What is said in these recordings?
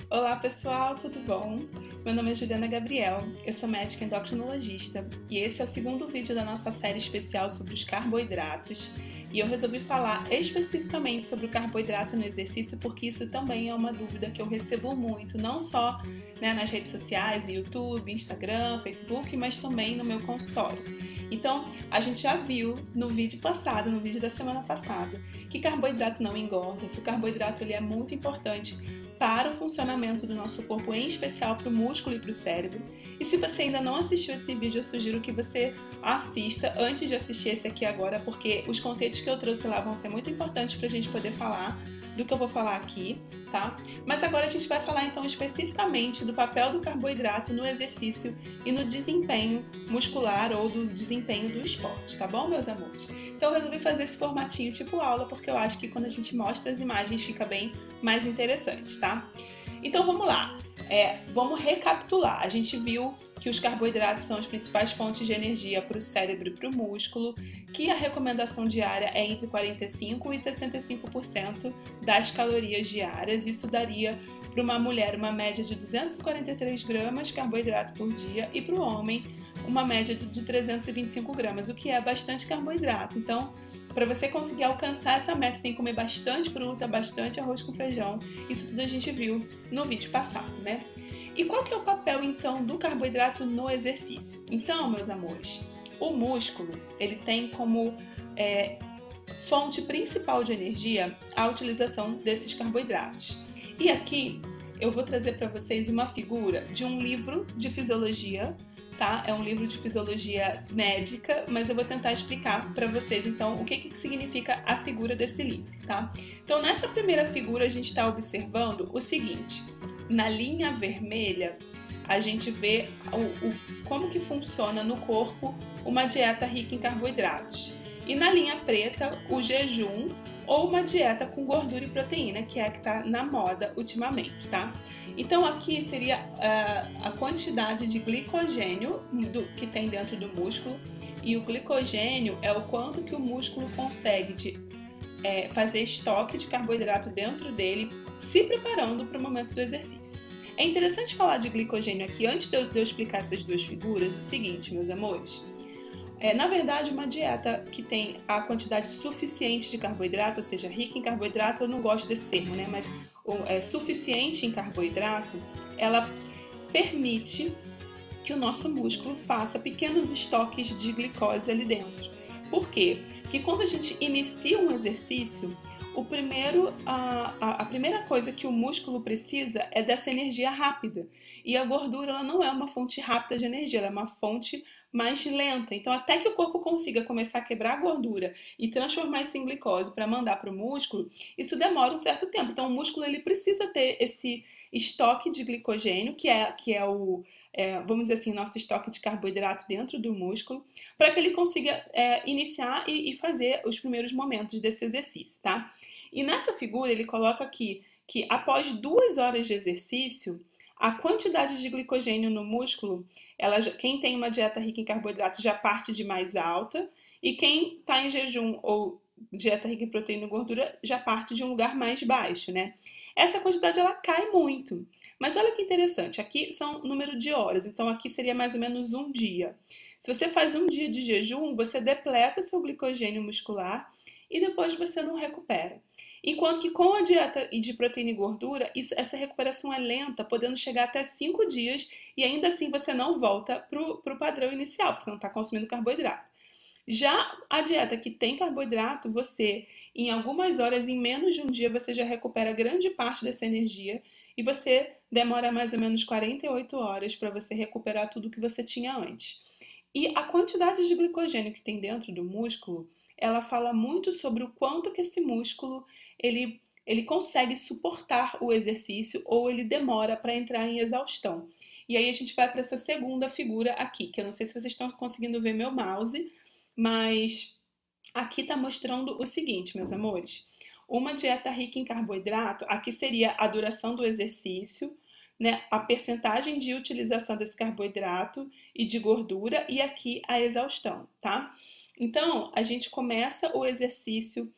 Olá pessoal, tudo bom? Meu nome é Juliana Gabriel, eu sou médica endocrinologista e esse é o segundo vídeo da nossa série especial sobre os carboidratos. E eu resolvi falar especificamente sobre o carboidrato no exercício porque isso também é uma dúvida que eu recebo muito, não só nas redes sociais, YouTube, Instagram, Facebook, mas também no meu consultório. Então, a gente já viu no vídeo passado, no vídeo da semana passada, que carboidrato não engorda, que o carboidrato ele é muito importante para o funcionamento do nosso corpo, em especial para o músculo e para o cérebro. E se você ainda não assistiu esse vídeo, eu sugiro que você assista antes de assistir esse aqui agora, porque os conceitos que eu trouxe lá vão ser muito importantes para a gente poder falar do que eu vou falar aqui, tá? Mas agora a gente vai falar então especificamente do papel do carboidrato no exercício e no desempenho muscular ou do desempenho do esporte, tá bom, meus amores? Então eu resolvi fazer esse formatinho tipo aula, porque eu acho que quando a gente mostra as imagens fica bem mais interessante, tá? Então vamos lá. Vamos recapitular. A gente viu que os carboidratos são as principais fontes de energia para o cérebro e para o músculo, que a recomendação diária é entre 45% e 65% das calorias diárias. Isso daria para uma mulher uma média de 243 gramas de carboidrato por dia e para o homem uma média de 325 gramas, o que é bastante carboidrato. Então, para você conseguir alcançar essa meta, você tem que comer bastante fruta, bastante arroz com feijão. Isso tudo a gente viu no vídeo passado, né? E qual que é o papel, então, do carboidrato no exercício? Então, meus amores, o músculo, ele tem como fonte principal de energia a utilização desses carboidratos. E aqui eu vou trazer para vocês uma figura de um livro de fisiologia, tá? É um livro de fisiologia médica, mas eu vou tentar explicar para vocês então o que significa a figura desse livro, tá? Então nessa primeira figura a gente está observando o seguinte: na linha vermelha a gente vê como que funciona no corpo uma dieta rica em carboidratos. E na linha preta, o jejum ou uma dieta com gordura e proteína, que é a que está na moda ultimamente, tá? Então aqui seria a quantidade de glicogênio que tem dentro do músculo, e o glicogênio é o quanto que o músculo consegue fazer estoque de carboidrato dentro dele, se preparando para o momento do exercício. É interessante falar de glicogênio aqui, antes de eu explicar essas duas figuras, o seguinte, meus amores. Na verdade, uma dieta que tem a quantidade suficiente de carboidrato, ou seja, rica em carboidrato, eu não gosto desse termo, né? Mas suficiente em carboidrato, ela permite que o nosso músculo faça pequenos estoques de glicose ali dentro. Por quê? Porque quando a gente inicia um exercício, a primeira coisa que o músculo precisa é dessa energia rápida. E a gordura ela não é uma fonte rápida de energia, ela é uma fonte mais lenta. Então, até que o corpo consiga começar a quebrar a gordura e transformar isso em glicose para mandar para o músculo, isso demora um certo tempo. Então, o músculo ele precisa ter esse estoque de glicogênio, que é o, vamos dizer assim, nosso estoque de carboidrato dentro do músculo, para que ele consiga iniciar e fazer os primeiros momentos desse exercício, tá? E nessa figura ele coloca aqui que após 2 horas de exercício, a quantidade de glicogênio no músculo, quem tem uma dieta rica em carboidrato já parte de mais alta, e quem está em jejum ou dieta rica em proteína e gordura já parte de um lugar mais baixo, né? Essa quantidade ela cai muito. Mas olha que interessante, aqui são número de horas, então aqui seria mais ou menos um dia. Se você faz um dia de jejum, você depleta seu glicogênio muscular e depois você não recupera. Enquanto que com a dieta de proteína e gordura, essa recuperação é lenta, podendo chegar até 5 dias e ainda assim você não volta para o padrão inicial, porque você não está consumindo carboidrato. Já a dieta que tem carboidrato, você, em algumas horas, em menos de um dia, você já recupera grande parte dessa energia e você demora mais ou menos 48 horas para você recuperar tudo que você tinha antes. E a quantidade de glicogênio que tem dentro do músculo, ela fala muito sobre o quanto que esse músculo ele consegue suportar o exercício ou ele demora para entrar em exaustão. E aí a gente vai para essa segunda figura aqui, que eu não sei se vocês estão conseguindo ver meu mouse, mas aqui está mostrando o seguinte, meus amores. Uma dieta rica em carboidrato, aqui seria a duração do exercício, né, a percentagem de utilização desse carboidrato e de gordura e aqui a exaustão, tá? Então, a gente começa o exercício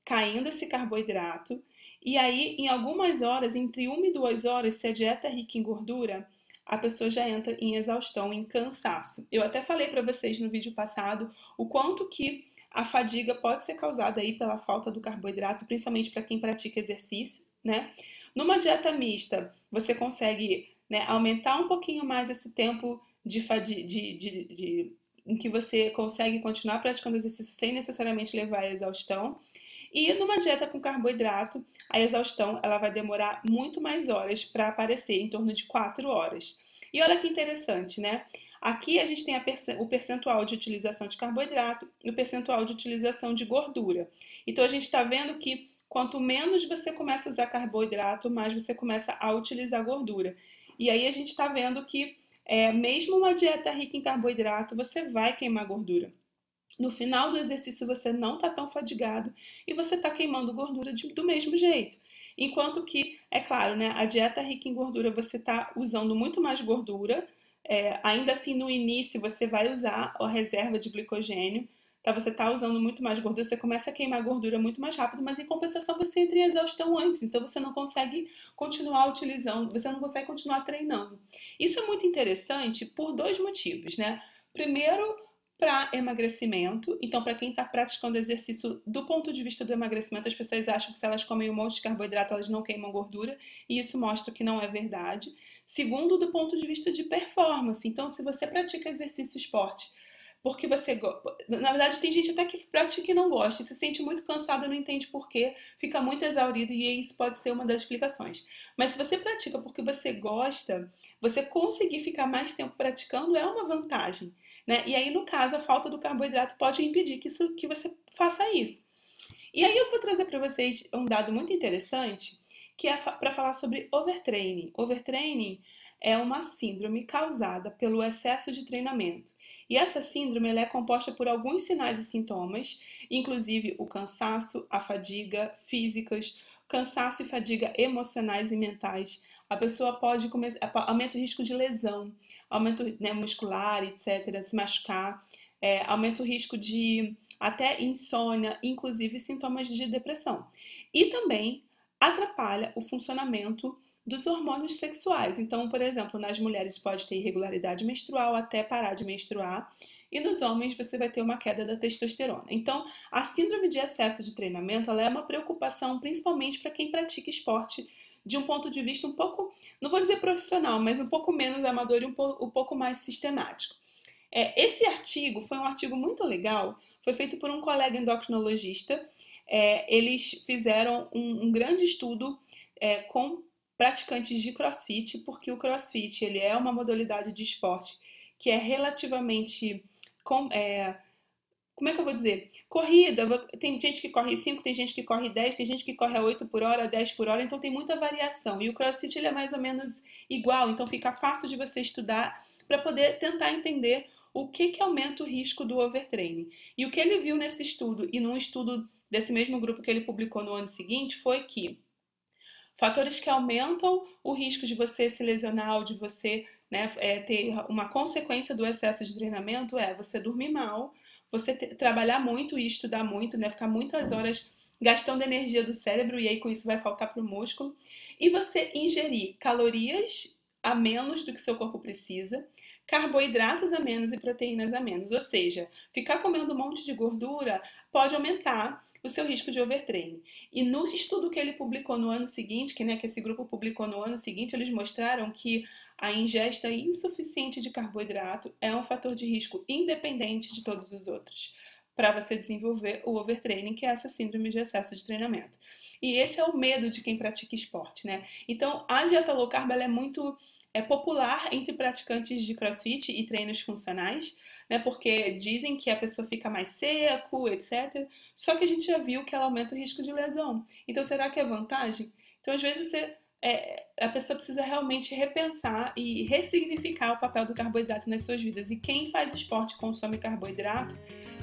caindo esse carboidrato E aí, em algumas horas, entre 1 e 2 horas, se a dieta é rica em gordura, a pessoa já entra em exaustão, em cansaço. Eu até falei para vocês no vídeo passado o quanto que a fadiga pode ser causada aí pela falta do carboidrato, principalmente para quem pratica exercício, né? Numa dieta mista, você consegue, né, aumentar um pouquinho mais esse tempo em que você consegue continuar praticando exercício sem necessariamente levar à exaustão. E numa dieta com carboidrato, a exaustão ela vai demorar muito mais horas para aparecer, em torno de 4 horas. E olha que interessante, né? Aqui a gente tem o percentual de utilização de carboidrato e o percentual de utilização de gordura. Então a gente está vendo que quanto menos você começa a usar carboidrato, mais você começa a utilizar gordura. E aí a gente está vendo que mesmo uma dieta rica em carboidrato, você vai queimar gordura. No final do exercício você não está tão fadigado e você está queimando gordura do mesmo jeito. Enquanto que, é claro, né, a dieta rica em gordura você está usando muito mais gordura, ainda assim no início você vai usar a reserva de glicogênio, tá? Você está usando muito mais gordura, você começa a queimar gordura muito mais rápido, mas em compensação você entra em exaustão antes, então você não consegue continuar utilizando, você não consegue continuar treinando. Isso é muito interessante por 2 motivos, né? Primeiro, para emagrecimento. Então, para quem está praticando exercício do ponto de vista do emagrecimento, as pessoas acham que se elas comem um monte de carboidrato, elas não queimam gordura, e isso mostra que não é verdade. Segundo, do ponto de vista de performance. Então, se você pratica exercício esporte, porque você na verdade tem gente até que pratica e não gosta, e se sente muito cansado e não entende por quê, fica muito exaurido e isso pode ser uma das explicações. Mas se você pratica porque você gosta, você conseguir ficar mais tempo praticando é uma vantagem. Né? E aí, no caso, a falta do carboidrato pode impedir que você faça isso. E aí eu vou trazer para vocês um dado muito interessante, que é para falar sobre overtraining. Overtraining é uma síndrome causada pelo excesso de treinamento. E essa síndrome ela é composta por alguns sinais e sintomas, inclusive o cansaço, a fadiga físicas, cansaço e fadiga emocionais e mentais. A pessoa pode aumenta o risco de lesão, aumento, né, muscular, etc., se machucar, aumenta o risco de até insônia, inclusive sintomas de depressão. E também atrapalha o funcionamento dos hormônios sexuais. Então, por exemplo, nas mulheres pode ter irregularidade menstrual até parar de menstruar, e nos homens você vai ter uma queda da testosterona. Então, a síndrome de excesso de treinamento ela é uma preocupação principalmente para quem pratica esporte de um ponto de vista um pouco, não vou dizer profissional, mas um pouco menos amador e um pouco mais sistemático. Esse artigo foi um artigo muito legal, foi feito por um colega endocrinologista. Eles fizeram um grande estudo com praticantes de CrossFit, porque o CrossFit ele é uma modalidade de esporte que é relativamente como é que eu vou dizer? Corrida, tem gente que corre 5, tem gente que corre 10, tem gente que corre a 8 por hora, 10 por hora, então tem muita variação. E o CrossFit ele é mais ou menos igual, então fica fácil de você estudar para poder tentar entender o que aumenta o risco do overtraining. E o que ele viu nesse estudo, e num estudo desse mesmo grupo que ele publicou no ano seguinte, foi que fatores que aumentam o risco de você se lesionar ou de você, né, ter uma consequência do excesso de treinamento é você dormir mal, você trabalhar muito e estudar muito, né, ficar muitas horas gastando energia do cérebro e aí com isso vai faltar para o músculo, e você ingerir calorias a menos do que seu corpo precisa, carboidratos a menos e proteínas a menos, ou seja, ficar comendo um monte de gordura pode aumentar o seu risco de overtraining. E no estudo que ele publicou no ano seguinte, que esse grupo publicou no ano seguinte, eles mostraram que a ingesta insuficiente de carboidrato é um fator de risco independente de todos os outros para você desenvolver o overtraining, que é essa síndrome de excesso de treinamento. E esse é o medo de quem pratica esporte, né? Então, a dieta low carb ela é muito popular entre praticantes de CrossFit e treinos funcionais, né? Porque dizem que a pessoa fica mais seco, etc. Só que a gente já viu que ela aumenta o risco de lesão. Então, será que é vantagem? Então, às vezes, a pessoa precisa realmente repensar e ressignificar o papel do carboidrato nas suas vidas. E quem faz esporte e consome carboidrato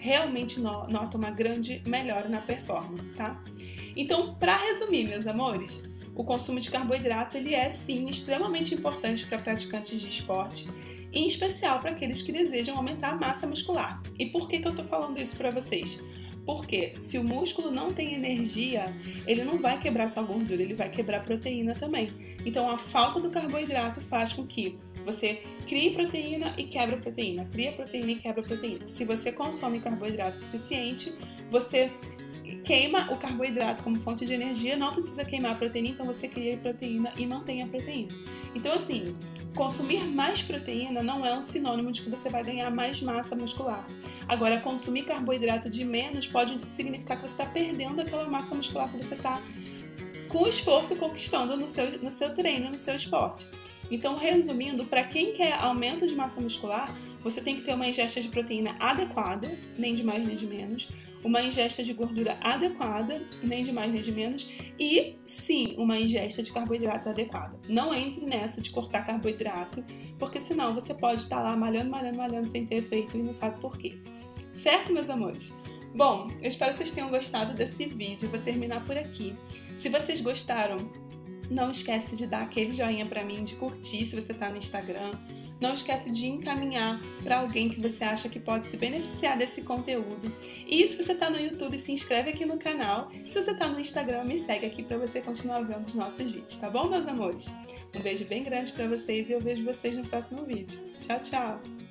realmente nota uma grande melhora na performance, tá? Então, para resumir, meus amores, o consumo de carboidrato ele é sim extremamente importante para praticantes de esporte, em especial para aqueles que desejam aumentar a massa muscular. E por que eu tô falando isso para vocês? Porque se o músculo não tem energia, ele não vai quebrar só gordura, ele vai quebrar proteína também. Então a falta do carboidrato faz com que você crie proteína e quebra proteína, cria proteína e quebra proteína. Se você consome carboidrato suficiente, você queima o carboidrato como fonte de energia, não precisa queimar a proteína, então você cria proteína e mantém a proteína. Então assim, consumir mais proteína não é um sinônimo de que você vai ganhar mais massa muscular. Agora, consumir carboidrato de menos pode significar que você está perdendo aquela massa muscular que você está com esforço conquistando no seu treino, no seu esporte. Então, resumindo, para quem quer aumento de massa muscular, você tem que ter uma ingesta de proteína adequada, nem de mais nem de menos, uma ingesta de gordura adequada, nem de mais nem de menos, e sim, uma ingesta de carboidratos adequada. Não entre nessa de cortar carboidrato, porque senão você pode estar lá malhando sem ter efeito e não sabe por quê. Certo, meus amores? Bom, eu espero que vocês tenham gostado desse vídeo, eu vou terminar por aqui. Se vocês gostaram, não esquece de dar aquele joinha pra mim, de curtir se você tá no Instagram. Não esquece de encaminhar para alguém que você acha que pode se beneficiar desse conteúdo. E se você tá no YouTube, se inscreve aqui no canal. Se você tá no Instagram, me segue aqui para você continuar vendo os nossos vídeos, tá bom, meus amores? Um beijo bem grande para vocês e eu vejo vocês no próximo vídeo. Tchau, tchau!